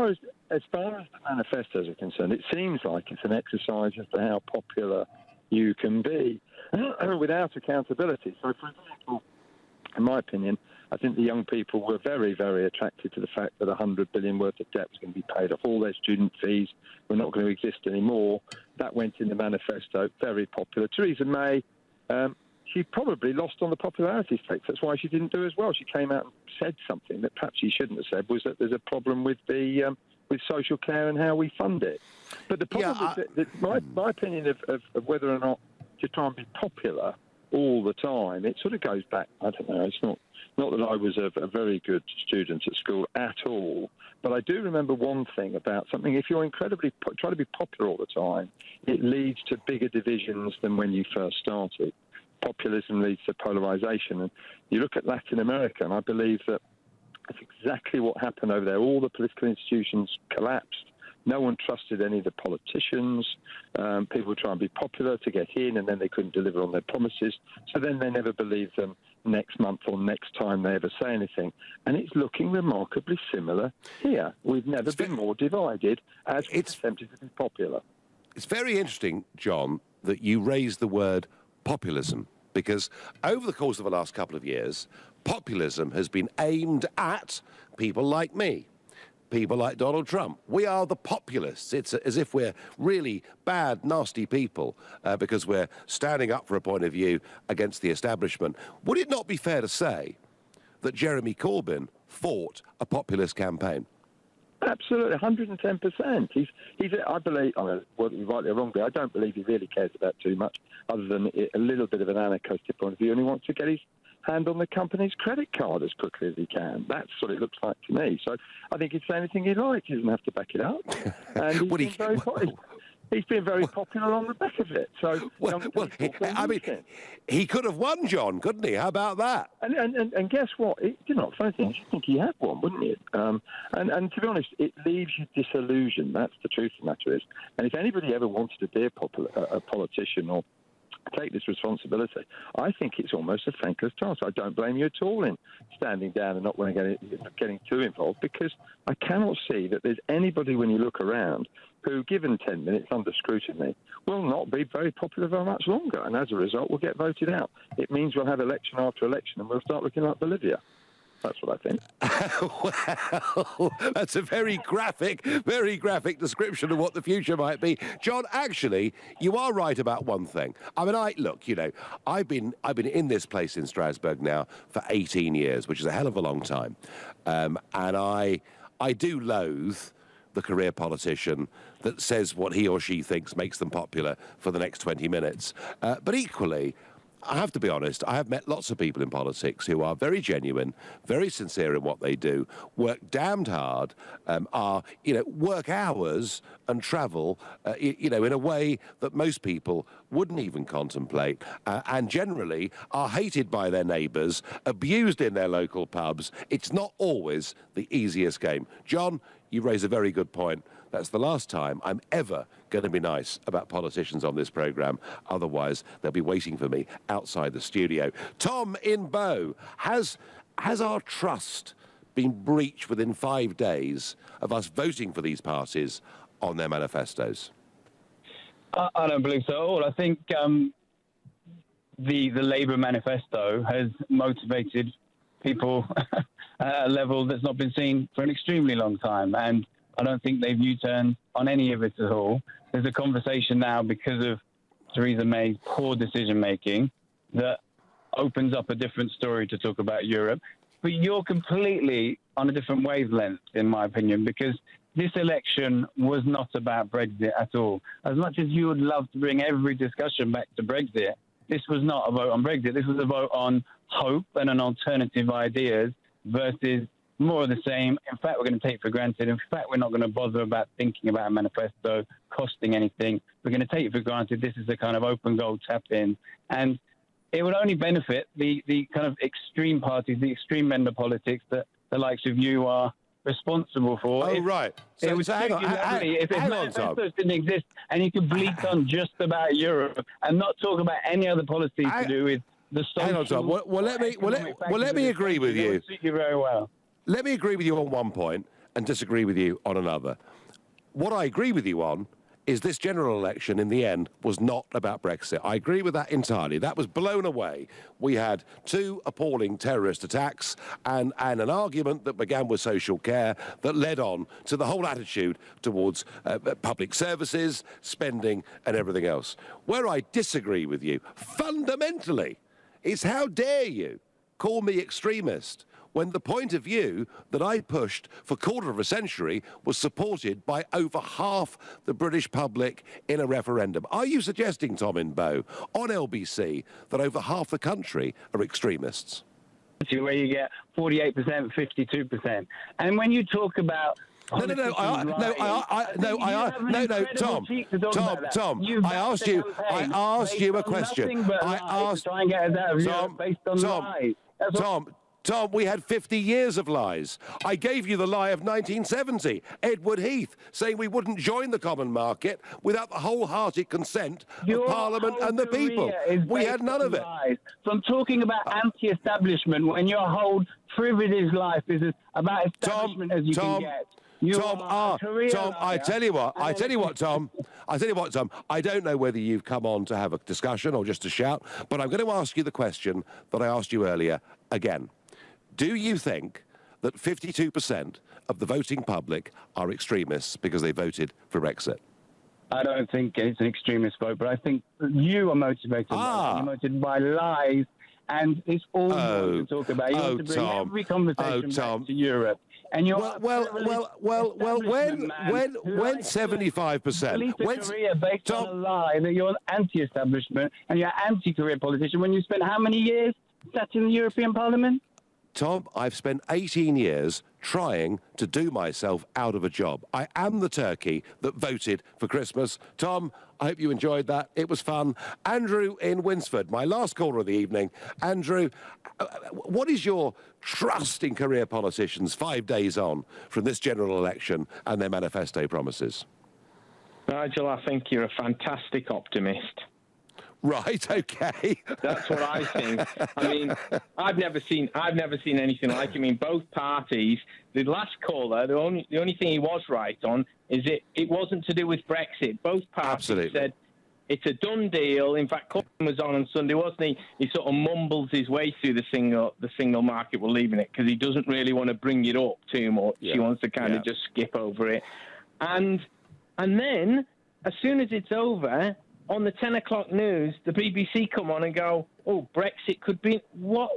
As far as the manifestos are concerned, it seems like it's an exercise as to how popular you can be without accountability. So, for example, in my opinion, I think the young people were very, very attracted to the fact that 100 billion worth of debt was going to be paid off. All their student fees were not going to exist anymore. That went in the manifesto. Very popular. Theresa May. She probably lost on the popularity stakes. That's why she didn't do as well. She came out and said something that perhaps she shouldn't have said, was that there's a problem with the with social care and how we fund it. But the problem is that my opinion of whether or not to try and be popular all the time, it sort of goes back, I don't know, it's not that I was a very good student at school at all, but I do remember one thing about something. If you're incredibly trying to be popular all the time, it leads to bigger divisions than when you first started. Populism leads to polarization. And you look at Latin America, and I believe that that's exactly what happened over there. All the political institutions collapsed. No one trusted any of the politicians. People were trying to be popular to get in, and then they couldn't deliver on their promises. So then they never believed them next month or next time they ever say anything. And it's looking remarkably similar here. We've never been more divided as we've attempted to be popular. It's very interesting, John, that you raised the word populism, because over the course of the last couple of years, populism has been aimed at people like me, people like Donald Trump. We are the populists. It's as if we're really bad, nasty people because we're standing up for a point of view against the establishment. Would it not be fair to say that Jeremy Corbyn fought a populist campaign? Absolutely, 110%. He's. I believe, whether you're right or wrong, but I don't believe he really cares about too much other than a little bit of an anarchistic point of view, and he wants to get his hand on the company's credit card as quickly as he can. That's what it looks like to me. So I think he'd say anything he likes. He doesn't have to back it up. And he's been very popular on the back of it. So, he could have won, John, couldn't he? How about that? And guess what? Funny thing, you think he had won, wouldn't you? And to be honest, it leaves you disillusioned. That's the truth of the matter is. And if anybody ever wanted to be a politician or take this responsibility. I think it's almost a thankless task. I don't blame you at all in standing down and not getting too involved, because I cannot see that there's anybody, when you look around, who, given 10 minutes under scrutiny, will not be very popular very much longer, and as a result will get voted out. It means we'll have election after election and we'll start looking like Bolivia. That's what I think. Well, that's a very graphic description of what the future might be. John, actually, you are right about one thing. I mean, look, you know, I've been in this place in Strasbourg now for 18 years, which is a hell of a long time, and I do loathe the career politician that says what he or she thinks makes them popular for the next 20 minutes. But equally, I have to be honest, I have met lots of people in politics who are very genuine, very sincere in what they do, work damned hard, work hours and travel, in a way that most people wouldn't even contemplate, and generally are hated by their neighbours, abused in their local pubs. It's not always the easiest game. John, you raise a very good point. That's the last time I'm ever going to be nice about politicians on this programme. Otherwise, they'll be waiting for me outside the studio. Tom in Bow, has our trust been breached within 5 days of us voting for these parties on their manifestos? I don't believe so at all. I think the Labour manifesto has motivated people at a level that's not been seen for an extremely long time, and I don't think they've U-turned on any of it at all. There's a conversation now because of Theresa May's poor decision-making that opens up a different story to talk about Europe. But you're completely on a different wavelength, in my opinion, because this election was not about Brexit at all. As much as you would love to bring every discussion back to Brexit, this was not a vote on Brexit. This was a vote on hope and an alternative ideas versus more of the same. In fact, we're going to take for granted. In fact, we're not going to bother about thinking about a manifesto costing anything. We're going to take it for granted. This is a kind of open goal tap-in. And it would only benefit the kind of extreme parties, the extreme end of politics that the likes of you are responsible for. Right. So, it would hang on, if manifestos didn't exist and you could bleat on just about Europe and not talk about any other policies to do with the social... Hang on, Tom. Well, let me agree with you. That would suit you very well. Let me agree with you on one point and disagree with you on another. What I agree with you on is this general election, in the end, was not about Brexit. I agree with that entirely. That was blown away. We had 2 appalling terrorist attacks and an argument that began with social care that led on to the whole attitude towards public services, spending and everything else. Where I disagree with you, fundamentally, is how dare you call me extremist when the point of view that I pushed for a quarter of a century was supported by over half the British public in a referendum. Are you suggesting, Tom in Bow, on LBC, that over half the country are extremists? Where you get 48%, 52%. And when you talk about... Tom, I asked you a question. Tom, we had 50 years of lies. I gave you the lie of 1970. Edward Heath saying we wouldn't join the common market without the wholehearted consent of Parliament and the people. We had none of it. Lies. From talking about anti-establishment when your whole privileged life is about establishment as you can get. Tom, I tell you what, Tom. I don't know whether you've come on to have a discussion or just to shout, but I'm going to ask you the question that I asked you earlier again. Do you think that 52% of the voting public are extremists because they voted for Brexit? I don't think it's an extremist vote, but I think you are motivated by lies, and it's all you want to talk about. You want to bring every conversation back to Europe. And you're when 75%, when career based on a lie that you're an anti-establishment and you're an anti-career politician when you spent how many years sat in the European Parliament? Tom, I've spent 18 years trying to do myself out of a job. I am the turkey that voted for Christmas. Tom, I hope you enjoyed that. It was fun. Andrew in Winsford, my last caller of the evening. Andrew, what is your trust in career politicians 5 days on from this general election and their manifesto promises? Nigel, I think you're a fantastic optimist. Right. Okay. That's what I think. I mean, I've never seen anything like it. I mean, both parties. The last caller, the only thing he was right on is it wasn't to do with Brexit. Both parties said it's a done deal. In fact, Corbyn was on Sunday, wasn't he? He sort of mumbles his way through the single market. We're leaving it because he doesn't really want to bring it up too much. He wants to kind of just skip over it. And then, as soon as it's over, on the 10 o'clock news, the BBC come on and go, oh, Brexit could be... What?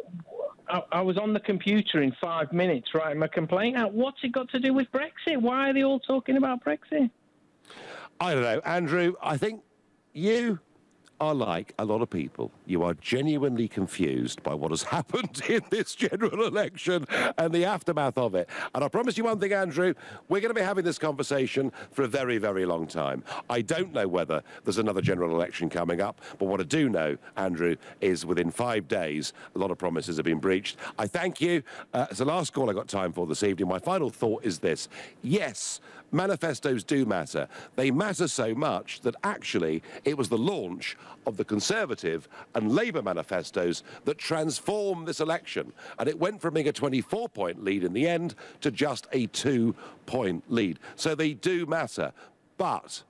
I was on the computer in 5 minutes writing my complaint out. What's it got to do with Brexit? Why are they all talking about Brexit? I don't know. Andrew, I think you are like a lot of people. You are genuinely confused by what has happened in this general election and the aftermath of it. And I promise you one thing, Andrew, we're going to be having this conversation for a very, very long time. I don't know whether there's another general election coming up, but what I do know, Andrew, is within 5 days, a lot of promises have been breached. I thank you. It's the last call I got time for this evening. My final thought is this. Yes, manifestos do matter. They matter so much that actually it was the launch of the Conservative and Labour manifestos that transformed this election. And it went from being a 24-point lead in the end to just a 2-point lead. So they do matter. But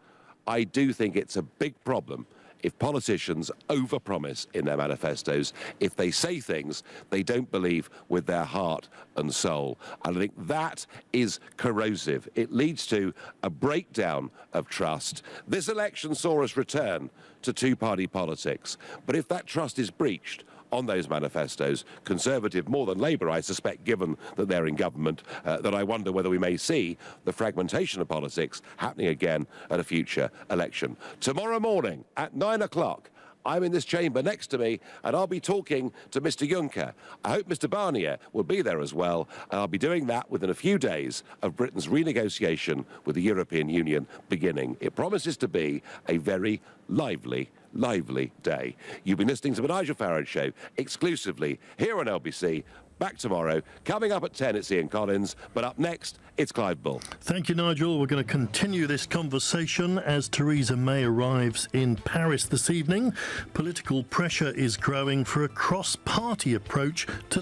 I do think it's a big problem if politicians overpromise in their manifestos, if they say things they don't believe with their heart and soul. And I think that is corrosive. It leads to a breakdown of trust. This election saw us return to two-party politics. But if that trust is breached on those manifestos, Conservative more than Labour, I suspect, given that they're in government, that I wonder whether we may see the fragmentation of politics happening again at a future election. Tomorrow morning at 9 o'clock, I'm in this chamber next to me, and I'll be talking to Mr. Juncker. I hope Mr. Barnier will be there as well, and I'll be doing that within a few days of Britain's renegotiation with the European Union beginning. It promises to be a very lively day. You've been listening to the Nigel Farage Show exclusively here on LBC. Back tomorrow. Coming up at 10, it's Ian Collins, but up next, it's Clive Bull. Thank you, Nigel. We're going to continue this conversation as Theresa May arrives in Paris this evening. Political pressure is growing for a cross-party approach to